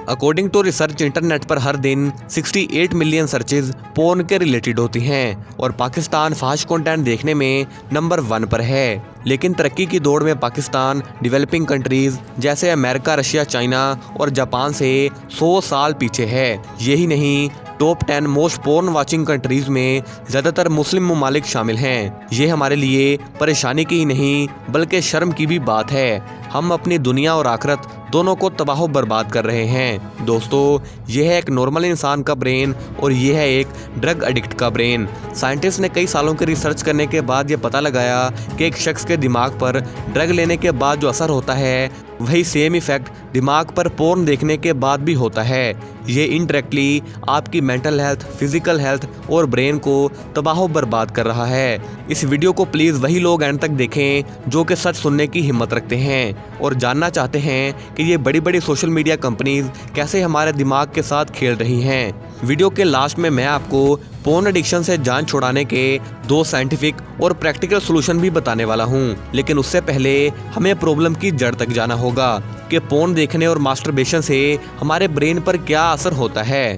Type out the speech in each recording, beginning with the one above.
According to research internet पर हर दिन 68 million searches porn के रिलेटेड होती हैं और पाकिस्तान फास्ट कंटेंट देखने में नंबर 1 पर है। लेकिन तरक्की की दौड़ में पाकिस्तान डेवलपिंग कंट्रीज जैसे अमेरिका, रशिया, चाइना और जापान से 100 साल पीछे है। यही नहीं, top 10 most porn watching countries में ज़्यादातर मुस्लिम ममालिक शामिल हैं। ये हमारे लिए परेशानी की ही नहीं बल्कि शर्म की भी बात है। हम अपनी दुनिया और आखिरत दोनों को तबाह बर्बाद कर रहे हैं। दोस्तों, यह है एक नॉर्मल इंसान का ब्रेन और यह है एक ड्रग एडिक्ट का ब्रेन। साइंटिस्ट ने कई सालों की रिसर्च करने के बाद यह पता लगाया कि एक शख्स के दिमाग पर ड्रग लेने के बाद जो असर होता है वही सेम इफेक्ट दिमाग पर पोर्न देखने के बाद भी होता है। ये इनडायरेक्टली आपकी मेंटल हेल्थ, फिजिकल हेल्थ और ब्रेन को तबाह बर्बाद कर रहा है। इस वीडियो को प्लीज़ वही लोग एंड तक देखें जो कि सच सुनने की हिम्मत रखते हैं और जानना चाहते हैं कि ये बड़ी बड़ी सोशल मीडिया कंपनीज कैसे हमारे दिमाग के साथ खेल रही हैं। वीडियो के लास्ट में मैं आपको पोर्न एडिक्शन से जान छुड़ाने के 2 साइंटिफिक और प्रैक्टिकल सॉल्यूशन भी बताने वाला हूं। लेकिन उससे पहले हमें प्रॉब्लम की जड़ तक जाना होगा कि पोर्न देखने और मास्टरबेशन से हमारे ब्रेन पर क्या असर होता है।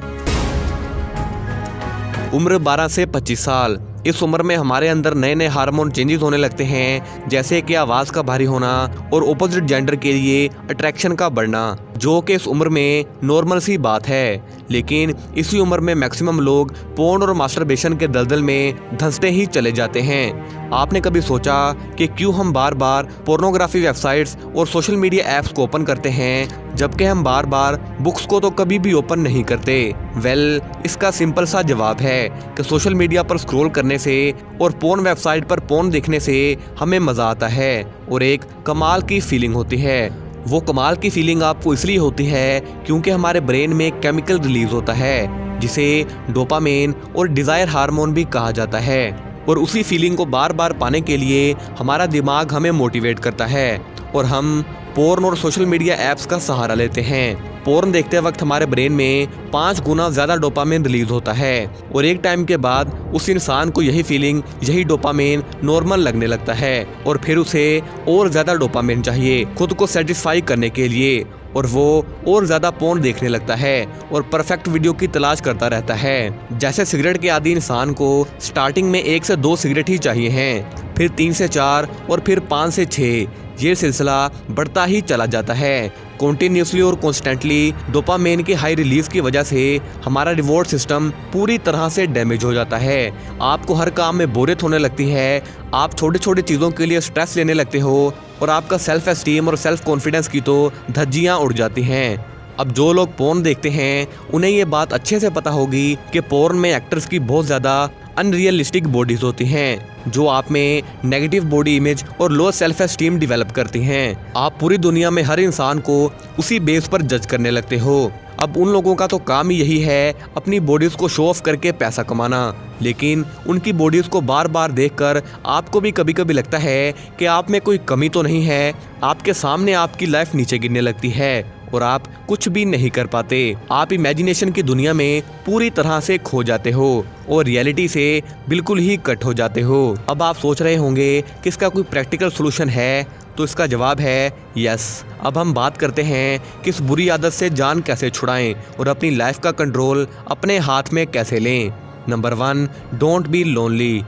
उम्र 12 से 25 साल। इस उम्र में हमारे अंदर नए नए हार्मोन चेंजेस होने लगते हैं, जैसे कि आवाज़ का भारी होना और ऑपोजिट जेंडर के लिए अट्रैक्शन का बढ़ना, जो कि इस उम्र में नॉर्मल सी बात है। लेकिन इसी उम्र में मैक्सिमम लोग पोर्न और मास्टरबेशन के दलदल में धंसते ही चले जाते हैं। आपने कभी सोचा कि क्यों हम बार बार पोर्नोग्राफी वेबसाइट्स और सोशल मीडिया ऐप्स को ओपन करते हैं जबकि हम बार बार बुक्स को तो कभी भी ओपन नहीं करते? वेल, इसका सिंपल सा जवाब है कि सोशल मीडिया पर स्क्रॉल करने से और पोर्न वेबसाइट पर पोर्न देखने से हमें मज़ा आता है और एक कमाल की फीलिंग होती है। वो कमाल की फीलिंग आपको इसलिए होती है क्योंकि हमारे ब्रेन में एक केमिकल रिलीज होता है जिसे डोपामाइन और डिज़ायर हार्मोन भी कहा जाता है और उसी फीलिंग को बार बार पाने के लिए हमारा दिमाग हमें मोटिवेट करता है और हम पोर्न और सोशल मीडिया ऐप्स का सहारा लेते हैं। पोर्न देखते वक्त हमारे ब्रेन में 5 गुना ज़्यादा डोपामाइन रिलीज होता है और एक टाइम के बाद उस इंसान को यही फीलिंग, यही डोपामाइन नॉर्मल लगने लगता है और फिर उसे और ज़्यादा डोपामाइन चाहिए खुद को सेटिस्फाई करने के लिए और वो और ज़्यादा पोर्न देखने लगता है और परफेक्ट वीडियो की तलाश करता रहता है। जैसे सिगरेट के आदी इंसान को स्टार्टिंग में 1 से 2 सिगरेट ही चाहिए हैं, फिर 3 से 4 और फिर 5 से 6। ये सिलसिला बढ़ता ही चला जाता है। कॉन्टिन्यूसली और कॉन्स्टेंटली डोपामाइन के हाई रिलीज की वजह से हमारा रिवॉर्ड सिस्टम पूरी तरह से डैमेज हो जाता है। आपको हर काम में बोरियत होने लगती है, आप छोटे छोटे चीज़ों के लिए स्ट्रेस लेने लगते हो और आपका सेल्फ एस्टीम और सेल्फ कॉन्फिडेंस की तो धज्जियाँ उड़ जाती हैं। अब जो लोग पोर्न देखते हैं उन्हें ये बात अच्छे से पता होगी कि पोर्न में एक्टर्स की बहुत ज़्यादा अनरियलिस्टिक बॉडीज होती हैं जो आप में नेगेटिव बॉडी इमेज और लो सेल्फ एस्टीम डेवलप करती हैं। आप पूरी दुनिया में हर इंसान को उसी बेस पर जज करने लगते हो। अब उन लोगों का तो काम ही यही है अपनी बॉडीज़ को शो ऑफ करके पैसा कमाना, लेकिन उनकी बॉडीज़ को बार बार देखकर आपको भी कभी कभी लगता है कि आप में कोई कमी तो नहीं है। आपके सामने आपकी लाइफ नीचे गिरने लगती है और आप कुछ भी नहीं कर पाते। आप इमेजिनेशन की दुनिया में पूरी तरह से खो जाते हो और रियलिटी से बिल्कुल ही कट हो जाते हो। अब आप सोच रहे होंगे कि इसका कोई प्रैक्टिकल सॉल्यूशन है, तो इसका जवाब है यस। अब हम बात करते हैं कि इस बुरी आदत से जान कैसे छुड़ाएं और अपनी लाइफ का कंट्रोल अपने हाथ में कैसे लें। Number 1, don't be lonely.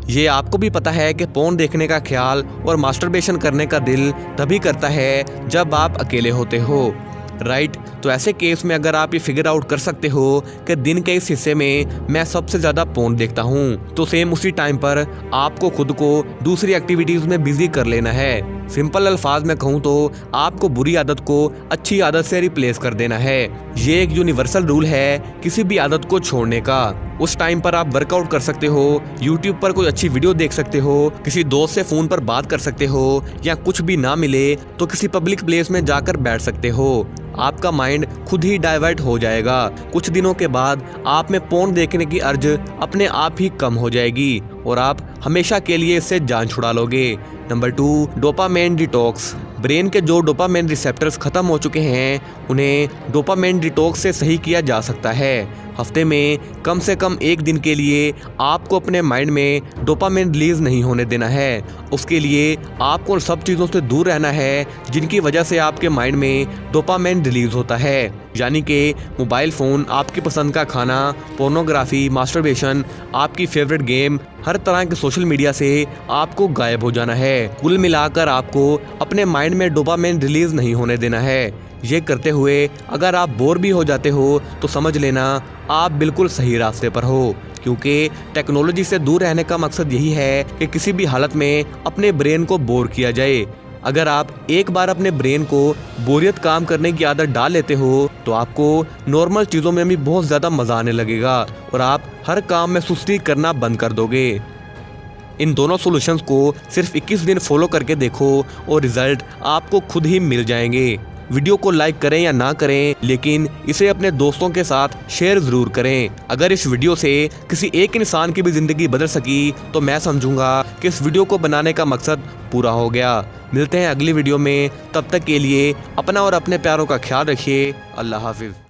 ये आपको भी पता है कि पोर्न देखने का ख्याल और मास्टरबेशन करने का दिल तभी करता है जब आप अकेले होते हो, राइट? तो ऐसे केस में अगर आप ये फिगर आउट कर सकते हो कि दिन के इस हिस्से में मैं सबसे ज़्यादा पोर्न देखता हूँ, तो सेम उसी टाइम पर आपको खुद को दूसरी एक्टिविटीज़ में बिजी कर लेना है। सिंपल अल्फाज में कहूँ तो आपको बुरी आदत को अच्छी आदत से रिप्लेस कर देना है। ये एक यूनिवर्सल रूल है किसी भी आदत को छोड़ने का। उस टाइम पर आप वर्कआउट कर सकते हो, यूट्यूब पर कोई अच्छी वीडियो देख सकते हो, किसी दोस्त से फ़ोन पर बात कर सकते हो, या कुछ भी ना मिले तो किसी पब्लिक प्लेस में जाकर बैठ सकते हो। आपका माइंड खुद ही डाइवर्ट हो जाएगा। कुछ दिनों के बाद आप में पोर्न देखने की अर्ज अपने आप ही कम हो जाएगी और आप हमेशा के लिए इससे जान छुड़ा लोगे। Number 2, dopamine detox. ब्रेन के जो डोपामाइन रिसेप्टर्स खत्म हो चुके हैं उन्हें डोपामाइन डिटॉक्स से सही किया जा सकता है। हफ्ते में कम से कम एक दिन के लिए आपको अपने माइंड में डोपामिन रिलीज नहीं होने देना है। उसके लिए आपको उन सब चीज़ों से दूर रहना है जिनकी वजह से आपके माइंड में डोपामिन रिलीज होता है, यानी कि मोबाइल फ़ोन, आपकी पसंद का खाना, पोर्नोग्राफी, मास्टरबेशन, आपकी फेवरेट गेम, हर तरह के सोशल मीडिया से आपको गायब हो जाना है। कुल मिलाकर आपको अपने माइंड में डोपामिन रिलीज नहीं होने देना है। ये करते हुए अगर आप बोर भी हो जाते हो तो समझ लेना आप बिल्कुल सही रास्ते पर हो, क्योंकि टेक्नोलॉजी से दूर रहने का मकसद यही है कि किसी भी हालत में अपने ब्रेन को बोर किया जाए। अगर आप एक बार अपने ब्रेन को बोरियत काम करने की आदत डाल लेते हो तो आपको नॉर्मल चीज़ों में भी बहुत ज़्यादा मज़ा आने लगेगा और आप हर काम में सुस्ती करना बंद कर दोगे। इन दोनों सॉल्यूशंस को सिर्फ 21 दिन फॉलो करके देखो और रिजल्ट आपको खुद ही मिल जाएंगे। वीडियो को लाइक करें या ना करें, लेकिन इसे अपने दोस्तों के साथ शेयर ज़रूर करें। अगर इस वीडियो से किसी एक इंसान की भी ज़िंदगी बदल सकी तो मैं समझूंगा कि इस वीडियो को बनाने का मकसद पूरा हो गया। मिलते हैं अगली वीडियो में, तब तक के लिए अपना और अपने प्यारों का ख्याल रखिए। अल्लाह हाफिज़।